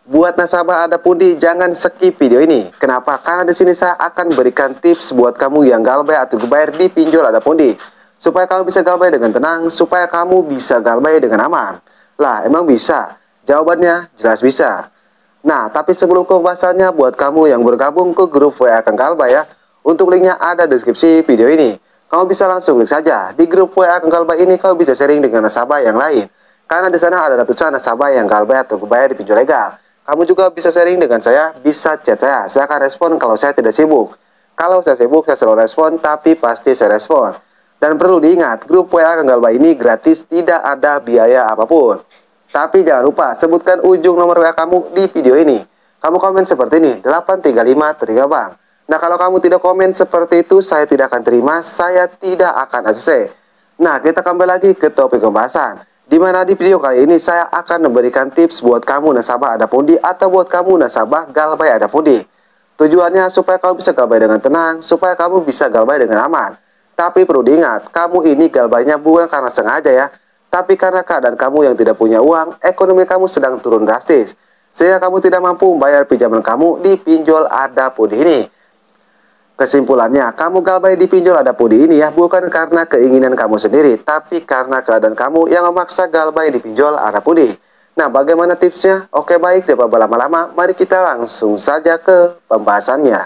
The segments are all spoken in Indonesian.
Buat nasabah Ada Pundi, jangan skip video ini. Kenapa? Karena di sini saya akan berikan tips buat kamu yang galbay atau gebayar di pinjol Ada Pundi, supaya kamu bisa galbay dengan tenang, supaya kamu bisa galbay dengan aman. Lah, emang bisa? Jawabannya jelas bisa. Nah, tapi sebelum ke pembahasannya, buat kamu yang bergabung ke grup WA Kang Galbay ya, untuk linknya ada di deskripsi video ini. Kamu bisa langsung klik saja. Di grup WA Kang Galbay ini, kamu bisa sharing dengan nasabah yang lain. Karena di sana ada ratusan nasabah yang galbay atau gebayar di pinjol legal. Kamu juga bisa sharing dengan saya, bisa chat saya. Saya akan respon kalau saya tidak sibuk. Kalau saya sibuk, saya selalu respon, tapi pasti saya respon. Dan perlu diingat, grup WA Kang Galbay ini gratis, tidak ada biaya apapun. Tapi jangan lupa, sebutkan ujung nomor WA kamu di video ini. Kamu komen seperti ini, 835 terima bang. Nah, kalau kamu tidak komen seperti itu, saya tidak akan terima, saya tidak akan ACC. Nah, kita kembali lagi ke topik pembahasan. Di mana di video kali ini saya akan memberikan tips buat kamu nasabah Ada Pundi atau buat kamu nasabah galbay Ada Pundi. Tujuannya supaya kamu bisa galbay dengan tenang, supaya kamu bisa galbay dengan aman. Tapi perlu diingat, kamu ini galbaynya bukan karena sengaja ya, tapi karena keadaan kamu yang tidak punya uang, ekonomi kamu sedang turun drastis, sehingga kamu tidak mampu membayar pinjaman kamu di pinjol Ada Pundi ini. Kesimpulannya, kamu galbay di pinjol Ada Pundi ini ya, bukan karena keinginan kamu sendiri, tapi karena keadaan kamu yang memaksa galbay di pinjol Ada Pundi. Nah, bagaimana tipsnya? Oke, baik, daripada berlama-lama, mari kita langsung saja ke pembahasannya.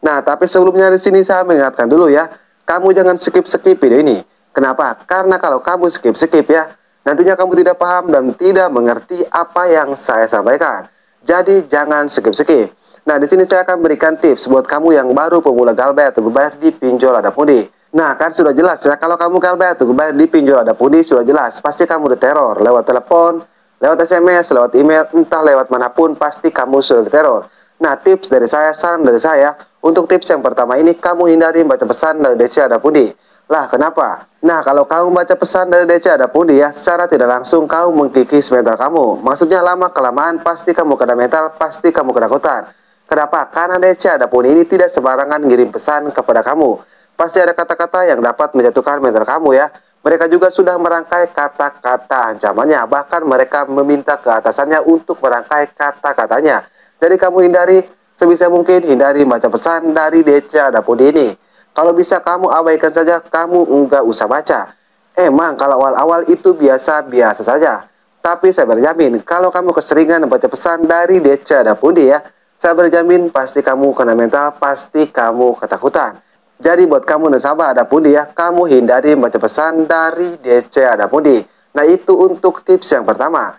Nah, tapi sebelumnya di sini saya mengingatkan dulu ya, kamu jangan skip-skip video ini. Kenapa? Karena kalau kamu skip-skip ya, nantinya kamu tidak paham dan tidak mengerti apa yang saya sampaikan. Jadi jangan skip-skip. Nah, di sini saya akan berikan tips buat kamu yang baru pemula galbay atau gebayar di pinjol Ada Pundi. Nah, kan sudah jelas ya, kalau kamu galbay atau gebayar di pinjol Ada Pundi sudah jelas, pasti kamu diteror lewat telepon, lewat SMS, lewat email, entah lewat manapun, pasti kamu sudah diteror. Nah, tips dari saya, saran dari saya, untuk tips yang pertama ini, kamu hindari baca pesan dari DC Ada Pundi. Lah, kenapa? Nah, kalau kamu baca pesan dari DC Ada Pundi ya, secara tidak langsung kamu mengkikis mental kamu. Maksudnya lama-kelamaan pasti kamu kena mental, pasti kamu ketakutan. Kenapa? Karena DC Ada Pundi ini tidak sembarangan ngirim pesan kepada kamu. Pasti ada kata-kata yang dapat menjatuhkan mental kamu ya. Mereka juga sudah merangkai kata-kata ancamannya. Bahkan mereka meminta ke atasannya untuk merangkai kata-katanya. Jadi kamu hindari, sebisa mungkin hindari baca pesan dari DC Ada Pundi ini. Kalau bisa kamu abaikan saja, kamu enggak usah baca. Emang kalau awal-awal itu biasa-biasa saja. Tapi saya berjamin, kalau kamu keseringan baca pesan dari DC Ada Pundi ya, saya berjamin pasti kamu kena mental, pasti kamu ketakutan. Jadi buat kamu nasabah Ada Pundi ya, kamu hindari baca pesan dari DC Ada Pundi. Nah, itu untuk tips yang pertama.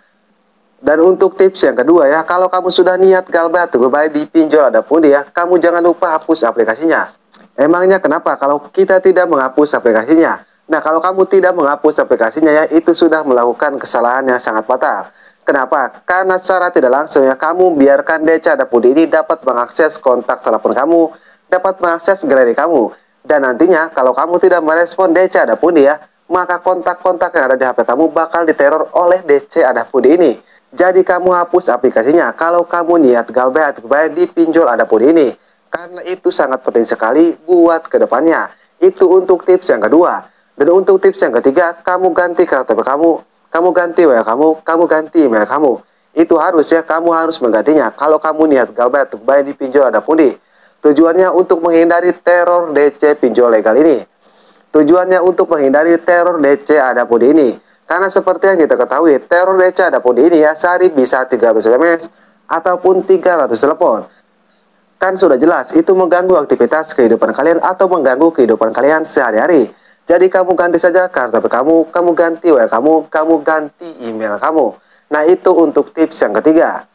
Dan untuk tips yang kedua ya, kalau kamu sudah niat galbay atau gebayar di pinjol Ada Pundi ya, kamu jangan lupa hapus aplikasinya. Emangnya kenapa kalau kita tidak menghapus aplikasinya? Nah, kalau kamu tidak menghapus aplikasinya ya, itu sudah melakukan kesalahan yang sangat fatal. Kenapa? Karena secara tidak langsung ya, kamu biarkan DC Ada Pundi ini dapat mengakses kontak telepon kamu, dapat mengakses galeri kamu. Dan nantinya kalau kamu tidak merespon DC Ada Pundi ya, maka kontak-kontak yang ada di HP kamu bakal diteror oleh DC Ada Pundi ini. Jadi kamu hapus aplikasinya kalau kamu niat galbay atau gebayar di pinjol Ada Pundi ini. Karena itu sangat penting sekali buat kedepannya. Itu untuk tips yang kedua. Dan untuk tips yang ketiga, kamu ganti karakter kamu ganti WA kamu ganti email kamu. Itu harus ya, kamu harus menggantinya. Kalau kamu niat galbay atau gebayar di pinjol Ada Pundi. Tujuannya untuk menghindari teror DC pinjol legal ini. Tujuannya untuk menghindari teror DC Ada Pundi ini. Karena seperti yang kita ketahui, teror DC Ada Pundi ini ya, sehari bisa 300 SMS ataupun 300 telepon. Kan sudah jelas, itu mengganggu aktivitas kehidupan kalian atau mengganggu kehidupan kalian sehari-hari. Jadi kamu ganti saja kartu kamu ganti WA kamu ganti email kamu. Nah, itu untuk tips yang ketiga.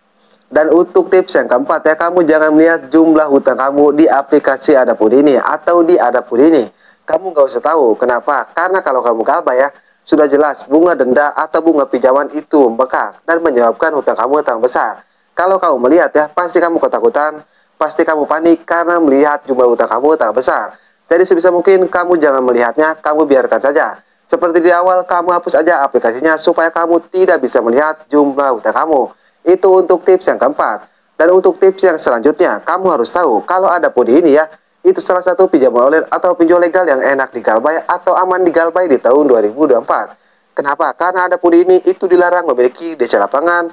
Dan untuk tips yang keempat ya, kamu jangan melihat jumlah hutang kamu di aplikasi Ada Pundi ini atau di Ada Pundi ini. Kamu nggak usah tahu, kenapa? Karena kalau kamu galbay ya, sudah jelas bunga denda atau bunga pinjaman itu membengkak dan menyebabkan hutang kamu tambah besar. Kalau kamu melihat ya, pasti kamu ketakutan, pasti kamu panik karena melihat jumlah hutang kamu tak besar. Jadi sebisa mungkin kamu jangan melihatnya, kamu biarkan saja. Seperti di awal, kamu hapus aja aplikasinya supaya kamu tidak bisa melihat jumlah hutang kamu. Itu untuk tips yang keempat. Dan untuk tips yang selanjutnya, kamu harus tahu kalau Ada Pundi ini ya, itu salah satu pinjaman online atau pinjol legal yang enak digalbay atau aman digalbay di tahun 2024. Kenapa? Karena ada Pundi ini itu dilarang memiliki DC lapangan,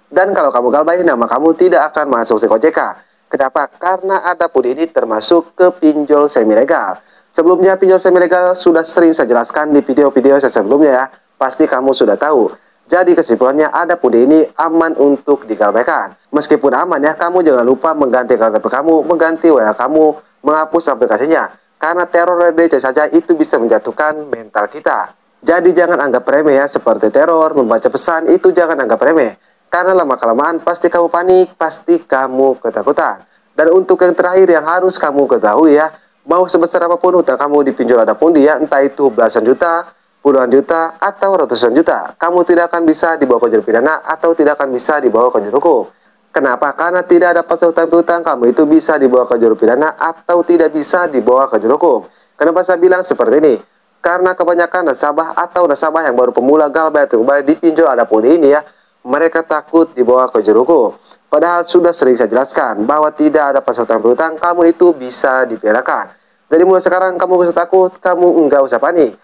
dan kalau kamu galbay, nama kamu tidak akan masuk OJK. Kenapa? Karena ada Pundi ini termasuk ke pinjol semi legal. Sebelumnya pinjol semi legal sudah sering saya jelaskan di video-video saya sebelumnya ya. Pasti kamu sudah tahu. Jadi kesimpulannya ada Pundi ini aman untuk digalbaikan. Meskipun aman ya, kamu jangan lupa mengganti kartu kamu, mengganti WA kamu, menghapus aplikasinya. Karena teror DC saja itu bisa menjatuhkan mental kita. Jadi jangan anggap remeh ya, seperti teror, membaca pesan itu jangan anggap remeh. Karena lama-kelamaan pasti kamu panik, pasti kamu ketakutan. Dan untuk yang terakhir yang harus kamu ketahui ya, mau sebesar apapun utang kamu di pinjol ada Pundi ya, entah itu belasan juta, puluhan juta, atau ratusan juta, kamu tidak akan bisa dibawa ke jalur pidana atau tidak akan bisa dibawa ke jalur hukum. Kenapa? Karena tidak ada pasal utang piutang kamu itu bisa dibawa ke jalur pidana atau tidak bisa dibawa ke jalur hukum. Kenapa saya bilang seperti ini? Karena kebanyakan nasabah atau nasabah yang baru pemula galbay atau galbay di pinjol ada Pundi ini ya, mereka takut dibawa ke jalur hukum. Padahal sudah sering saya jelaskan bahwa tidak ada pasal utang piutang kamu itu bisa dipidanakan. Jadi mulai sekarang kamu gak usah takut, kamu enggak usah panik.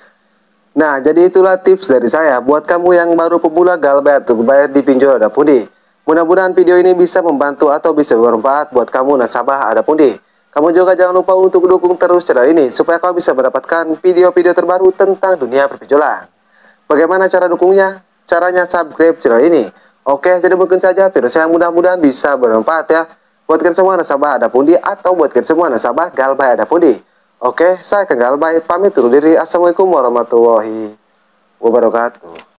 Nah, jadi itulah tips dari saya buat kamu yang baru pemula galbay atau galbay di pinjol ada Pundi. Mudah-mudahan video ini bisa membantu atau bisa bermanfaat buat kamu nasabah ada Pundi. Kamu juga jangan lupa untuk dukung terus channel ini supaya kamu bisa mendapatkan video-video terbaru tentang dunia perpinjolan. Bagaimana cara dukungnya? Caranya subscribe channel ini. Oke, jadi mungkin saja video saya mudah-mudahan bisa bermanfaat ya. Buatkan semua nasabah ada Pundi atau buatkan semua nasabah galbay ada Pundi. Oke, saya Kang Galbay pamit undur diri. Assalamualaikum warahmatullahi wabarakatuh.